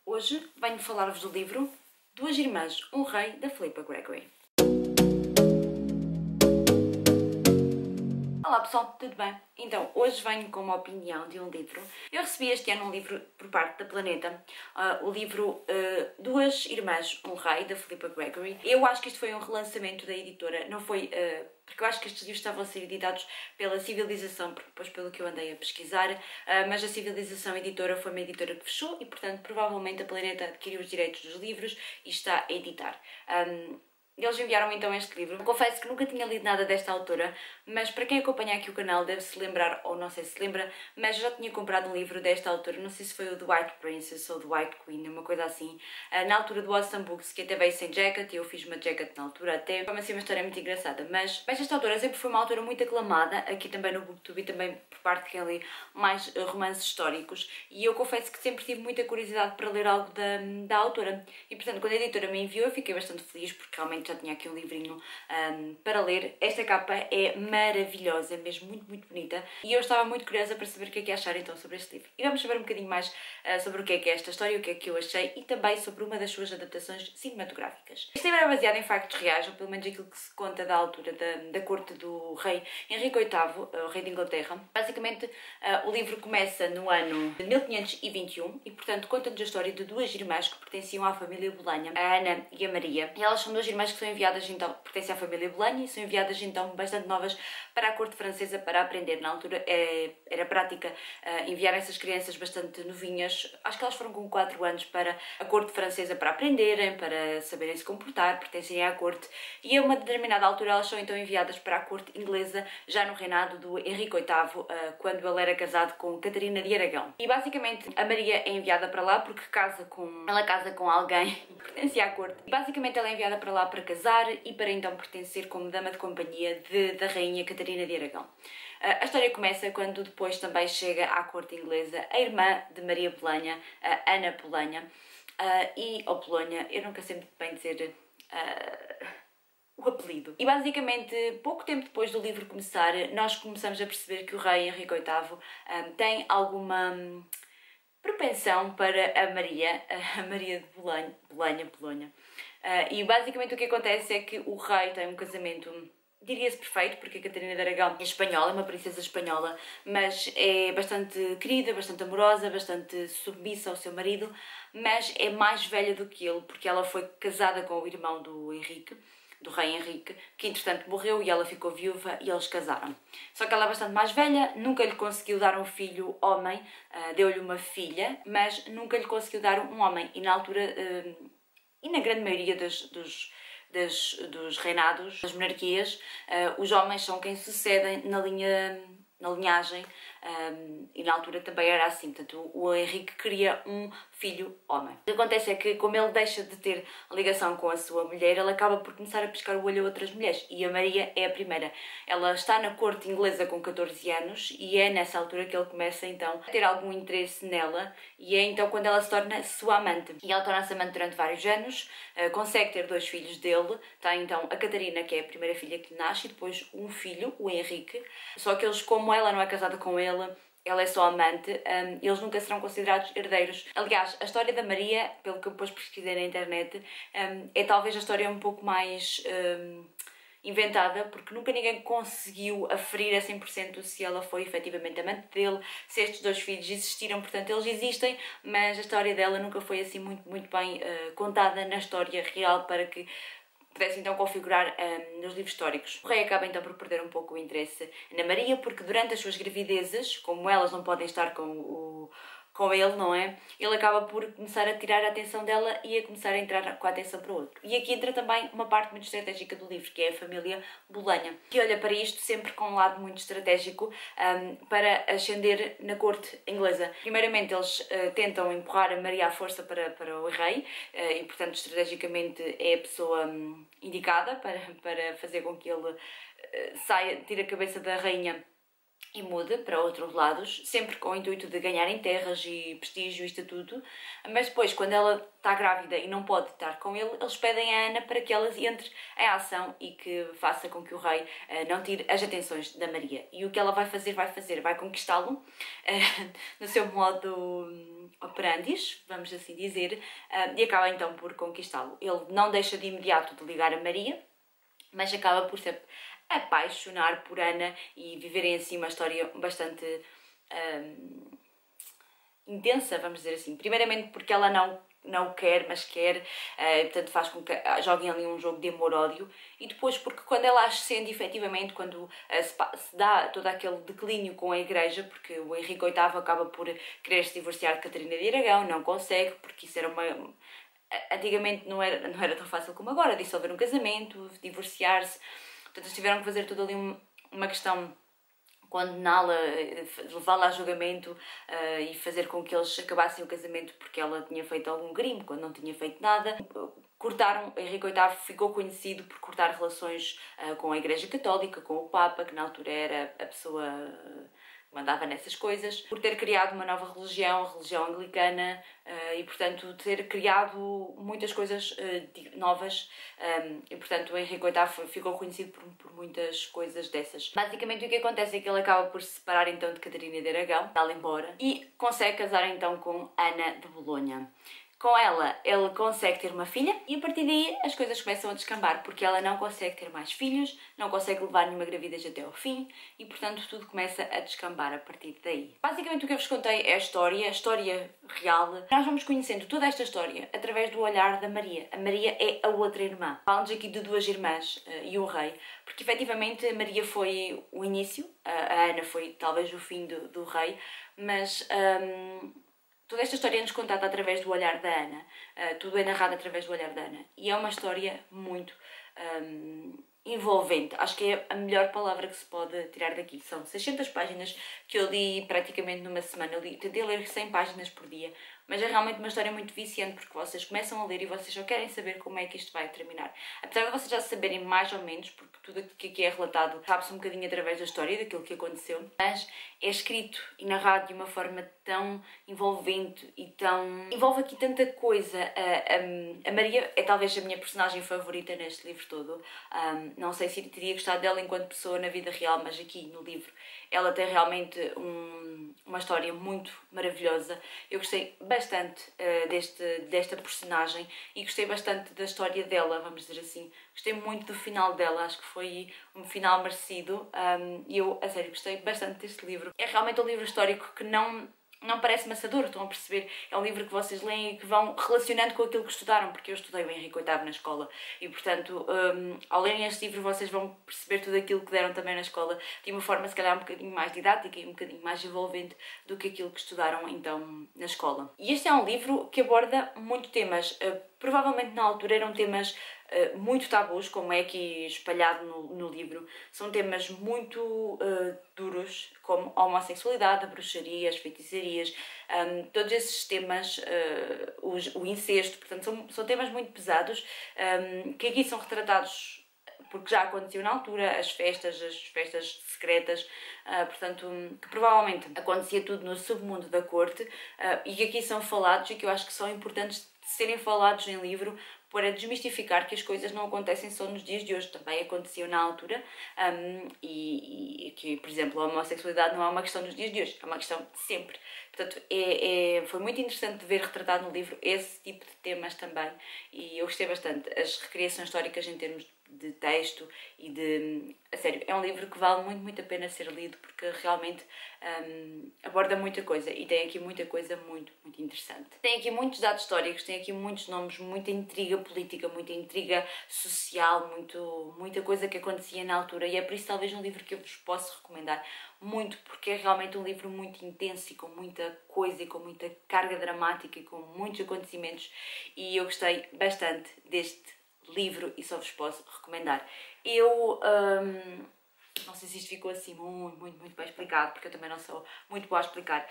Hoje venho falar-vos do livro Duas Irmãs, um Rei, da Philippa Gregory. Olá pessoal, tudo bem? Então, hoje venho com uma opinião de um livro. Eu recebi este ano um livro por parte da Planeta, o livro Duas Irmãs, um Rei, da Philippa Gregory. Eu acho que isto foi um relançamento da editora, não foi... porque eu acho que estes livros estavam a ser editados pela Civilização, porque depois pelo que eu andei a pesquisar, mas a Civilização Editora foi uma editora que fechou e, portanto, provavelmente a Planeta adquiriu os direitos dos livros e está a editar. Eles enviaram então este livro. Confesso que nunca tinha lido nada desta autora, mas para quem acompanha aqui o canal deve se lembrar, ou não sei se lembra, mas eu já tinha comprado um livro desta autora, não sei se foi o The White Princess ou The White Queen, uma coisa assim, na altura do Awesome Books, que até veio sem jacket, e eu fiz uma jacket na altura até. Foi assim uma história muito engraçada, mas esta autora sempre foi uma autora muito aclamada, aqui também no Booktube e também por parte de quem lê mais romances históricos, e eu confesso que sempre tive muita curiosidade para ler algo da autora, e portanto quando a editora me enviou eu fiquei bastante feliz, porque realmente já tinha aqui um livrinho para ler. Esta capa é maravilhosa, mesmo muito bonita, e eu estava muito curiosa para saber o que é que achar então sobre este livro. E vamos saber um bocadinho mais sobre o que é esta história, o que é que eu achei, e também sobre uma das suas adaptações cinematográficas. Este livro é baseado em factos reais, ou pelo menos aquilo que se conta da altura da corte do rei Henrique VIII, o rei de Inglaterra. Basicamente, o livro começa no ano de 1521 e, portanto, conta-nos a história de duas irmãs que pertenciam à família Bolanha, a Ana e a Maria. E elas são duas irmãs que são enviadas, então, pertencem à família Bolanha e são enviadas, então, bastante novas para a corte francesa para aprender. Na altura era prática enviar essas crianças bastante novinhas, acho que elas foram com 4 anos, para a corte francesa para aprenderem, para saberem se comportar, pertencerem à corte, e a uma determinada altura elas são então enviadas para a corte inglesa, já no reinado do Henrique VIII, quando ele era casado com Catarina de Aragão. E basicamente a Maria é enviada para lá porque ela casa com alguém que pertencia à corte. E basicamente ela é enviada para lá para casar e para então pertencer como dama de companhia da rainha Catarina de Aragão. A história começa quando depois também chega à corte inglesa a irmã de Maria Bolanha, Ana Bolanha, ou Polónia, eu nunca sei muito bem dizer o apelido. E basicamente, pouco tempo depois do livro começar, nós começamos a perceber que o rei Henrique VIII tem alguma propensão para a Maria de Bolonha. E basicamente o que acontece é que o rei tem um casamento, diria-se perfeito, porque a Catarina de Aragão é espanhola, é uma princesa espanhola, mas é bastante querida, bastante amorosa, bastante submissa ao seu marido, mas é mais velha do que ele, porque ela foi casada com o irmão do rei Henrique, que entretanto morreu e ela ficou viúva e eles casaram. Só que ela é bastante mais velha, nunca lhe conseguiu dar um filho homem, deu-lhe uma filha, mas nunca lhe conseguiu dar um homem, e na altura, e na grande maioria dos reinados, das monarquias, os homens são quem sucedem na linhagem, e na altura também era assim. Portanto, o Henrique queria um filho homem. O que acontece é que, como ele deixa de ter ligação com a sua mulher, ele acaba por começar a piscar o olho a outras mulheres, e a Maria é a primeira. Ela está na corte inglesa com 14 anos e é nessa altura que ele começa então a ter algum interesse nela, e é então quando ela se torna sua amante. E ela torna-se amante durante vários anos, consegue ter 2 filhos dele, tem então a Catarina, que é a primeira filha que lhe nasce, e depois um filho, o Henrique. Só que eles, como ela não é casada com ele, ela é só amante, eles nunca serão considerados herdeiros. Aliás, a história da Maria, pelo que eu depois pesquisei na internet, é talvez a história um pouco mais inventada, porque nunca ninguém conseguiu aferir a 100% se ela foi efetivamente amante dele, se estes 2 filhos existiram. Portanto, eles existem, mas a história dela nunca foi assim muito bem contada na história real para que pudesse então configurar nos livros históricos. O rei acaba então por perder um pouco o interesse na Maria, porque durante as suas gravidezes, como elas não podem estar com ele, não é? Ele acaba por começar a tirar a atenção dela e a começar a entrar com a atenção para o outro. E aqui entra também uma parte muito estratégica do livro, que é a família Bolanha, que olha para isto sempre com um lado muito estratégico para ascender na corte inglesa. Primeiramente, eles tentam empurrar a Maria à força para o rei, e portanto estrategicamente é a pessoa indicada para fazer com que ele tire a cabeça da rainha e mude para outros lados, sempre com o intuito de ganharem terras e prestígio e estatuto, mas depois, quando ela está grávida e não pode estar com ele, eles pedem a Ana para que ela entre em ação e que faça com que o rei não tire as atenções da Maria. E o que ela vai fazer, vai conquistá-lo no seu modo operandis, vamos assim dizer, e acaba então por conquistá-lo. Ele não deixa de imediato de ligar a Maria, mas acaba por se apaixonar por Ana e viverem assim uma história bastante intensa, vamos dizer assim. Primeiramente porque ela não o quer, mas quer, portanto faz com que joguem ali um jogo de amor-ódio, e depois porque quando ela ascende efetivamente, quando se dá todo aquele declínio com a igreja, porque o Henrique VIII acaba por querer se divorciar de Catarina de Aragão, não consegue, porque isso era uma... Antigamente não era tão fácil como agora, dissolver um casamento, divorciar-se, portanto eles tiveram que fazer tudo ali uma questão, condená-la, levá-la a julgamento e fazer com que eles acabassem o casamento porque ela tinha feito algum crime, quando não tinha feito nada. Cortaram, Henrique VIII ficou conhecido por cortar relações com a Igreja Católica, com o Papa, que na altura era a pessoa que mandava nessas coisas, por ter criado uma nova religião, a religião anglicana, e portanto ter criado muitas coisas novas, e portanto o Henrique VIII ficou conhecido por muitas coisas dessas. Basicamente o que acontece é que ele acaba por se separar então de Catarina de Aragão, dá-la embora, e consegue casar então com Ana de Bolonha. Com ela, ele consegue ter uma filha e a partir daí as coisas começam a descambar, porque ela não consegue ter mais filhos, não consegue levar nenhuma gravidez até ao fim e, portanto, tudo começa a descambar a partir daí. Basicamente o que eu vos contei é a história real. Nós vamos conhecendo toda esta história através do olhar da Maria. A Maria é a outra irmã. Falamos aqui de duas irmãs e um rei, porque efetivamente a Maria foi o início, a Ana foi talvez o fim do rei, mas... toda esta história é-nos contada através do olhar da Ana, tudo é narrado através do olhar da Ana, e é uma história muito envolvente. Acho que é a melhor palavra que se pode tirar daqui. São 600 páginas que eu li praticamente numa semana. Tentei ler 100 páginas por dia, mas é realmente uma história muito viciante, porque vocês começam a ler e vocês só querem saber como é que isto vai terminar. Apesar de vocês já saberem mais ou menos, porque tudo o que aqui é relatado sabe-se um bocadinho através da história, daquilo que aconteceu, mas é escrito e narrado de uma forma tão envolvente e tão... envolve aqui tanta coisa. A Maria é talvez a minha personagem favorita neste livro todo. Não sei se teria gostado dela enquanto pessoa na vida real, mas aqui no livro ela tem realmente uma história muito maravilhosa. Eu gostei bastante desta personagem e gostei bastante da história dela, vamos dizer assim. Gostei muito do final dela, acho que foi um final merecido e eu, a sério, gostei bastante deste livro. É realmente um livro histórico que não parece maçador, estão a perceber? É um livro que vocês leem e que vão relacionando com aquilo que estudaram, porque eu estudei o Henrique VIII na escola e, portanto, ao lerem este livro vocês vão perceber tudo aquilo que deram também na escola de uma forma, se calhar, um bocadinho mais didática e um bocadinho mais envolvente do que aquilo que estudaram, então, na escola. E este é um livro que aborda muito temas. Provavelmente na altura eram temas muito tabus, como é aqui espalhado no livro. São temas muito duros, como a homossexualidade, a bruxaria, as feitiçarias, todos esses temas, o incesto, portanto são temas muito pesados, que aqui são retratados porque já aconteceu na altura, as festas secretas, portanto, que provavelmente acontecia tudo no submundo da corte, e que aqui são falados e que eu acho que são importantes de serem falados em livro para desmistificar que as coisas não acontecem só nos dias de hoje, também aconteciam na altura, e que, por exemplo, a homossexualidade não é uma questão dos dias de hoje, é uma questão de sempre. Portanto, foi muito interessante ver retratado no livro esse tipo de temas também, e eu gostei bastante. As recriações históricas em termos de texto e de... A sério, é um livro que vale muito a pena ser lido, porque realmente aborda muita coisa e tem aqui muita coisa muito interessante. Tem aqui muitos dados históricos, tem aqui muitos nomes, muita intriga política, muita intriga social, muita coisa que acontecia na altura, e é por isso talvez um livro que eu vos posso recomendar muito, porque é realmente um livro muito intenso e com muita coisa e com muita carga dramática e com muitos acontecimentos, e eu gostei bastante deste livro e só vos posso recomendar. Eu não sei se isto ficou assim muito bem explicado, porque eu também não sou muito boa a explicar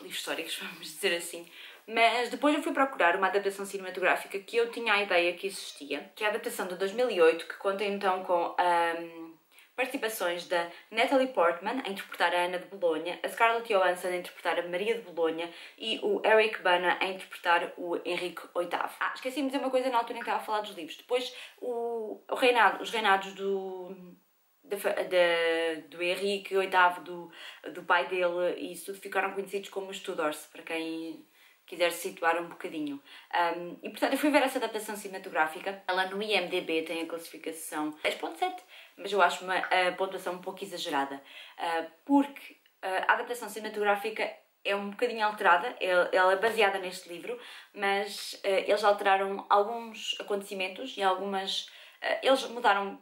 livros históricos, vamos dizer assim, mas depois eu fui procurar uma adaptação cinematográfica que eu tinha a ideia que existia, que é a adaptação de 2008, que conta então com participações da Natalie Portman a interpretar a Ana de Bolonha, a Scarlett Johansson a interpretar a Maria de Bolonha e o Eric Bana a interpretar o Henrique VIII. Esqueci-me de dizer uma coisa na altura em que estava a falar dos livros. Depois os reinados do Henrique VIII, do pai dele, e isso tudo ficaram conhecidos como os Tudors, para quem quiser se situar um bocadinho. E portanto eu fui ver essa adaptação cinematográfica. Ela no IMDb tem a classificação 10.7, mas eu acho uma pontuação um pouco exagerada, porque a adaptação cinematográfica é um bocadinho alterada. Ela é baseada neste livro, mas eles alteraram alguns acontecimentos e algumas... Eles mudaram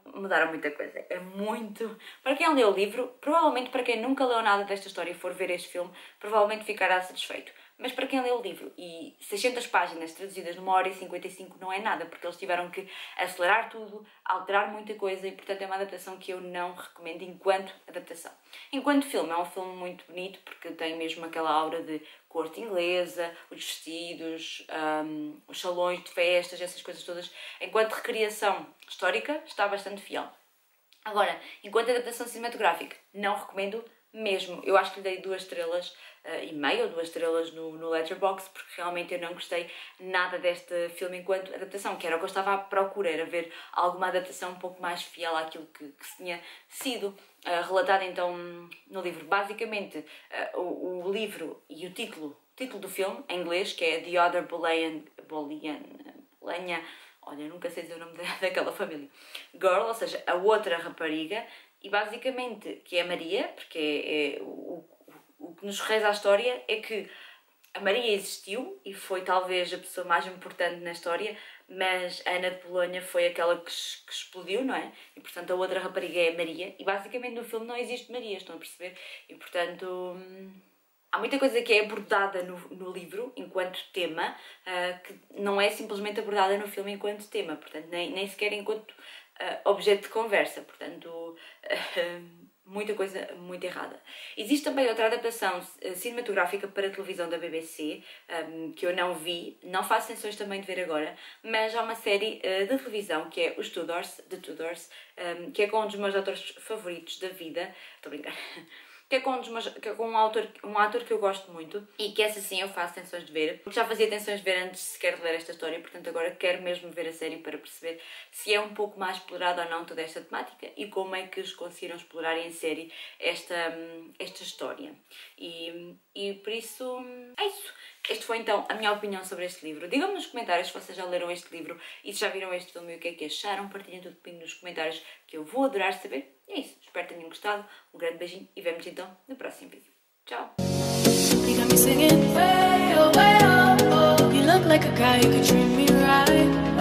muita coisa. É muito... Para quem leu o livro, provavelmente para quem nunca leu nada desta história e for ver este filme, provavelmente ficará satisfeito. Mas para quem leu o livro, e 600 páginas traduzidas numa hora e 55 não é nada, porque eles tiveram que acelerar tudo, alterar muita coisa, e portanto é uma adaptação que eu não recomendo enquanto adaptação. Enquanto filme, é um filme muito bonito, porque tem mesmo aquela aura de corte inglesa, os vestidos, os salões de festas, essas coisas todas. Enquanto recriação histórica, está bastante fiel. Agora, enquanto adaptação cinematográfica, não recomendo mesmo. Eu acho que lhe dei 2 estrelas e meia ou 2 estrelas no Letterboxd, porque realmente eu não gostei nada deste filme enquanto adaptação, que era o que eu estava à procura, era ver alguma adaptação um pouco mais fiel àquilo que se tinha sido relatado então no livro. Basicamente, o livro e o título do filme, em inglês, que é The Other Boleyn, olha, nunca sei dizer o nome daquela família, Girl, ou seja, a outra rapariga, e basicamente, que é Maria, porque o que nos reza a história é que a Maria existiu e foi talvez a pessoa mais importante na história, mas a Ana de Bolonha foi aquela que explodiu, não é? E portanto a outra rapariga é a Maria, e basicamente no filme não existe Maria, estão a perceber? E portanto... Há muita coisa que é abordada no livro enquanto tema, que não é simplesmente abordada no filme enquanto tema, portanto nem sequer enquanto objeto de conversa, portanto muita coisa muito errada. Existe também outra adaptação cinematográfica para a televisão da BBC, que eu não vi, não faço intenções também de ver agora, mas há uma série de televisão que é os Tudors, The Tudors, que é com um dos meus atores favoritos da vida, estou a brincar, que é com um ator que eu gosto muito, e que essa sim eu faço tensões de ver, porque já fazia tensões de ver antes sequer de ler esta história, portanto agora quero mesmo ver a série para perceber se é um pouco mais explorada ou não toda esta temática e como é que eles conseguiram explorar em série esta história. E por isso é isso. Este foi então a minha opinião sobre este livro. Digam-me nos comentários se vocês já leram este livro e se já viram este filme e o que é que acharam. Partilhem tudo comigo nos comentários, que eu vou adorar saber. E é isso. Espero que tenham gostado. Um grande beijinho e vemo-nos então no próximo vídeo. Tchau! You got me singing way, oh, way, oh, oh. You look like a guy who could treat me right.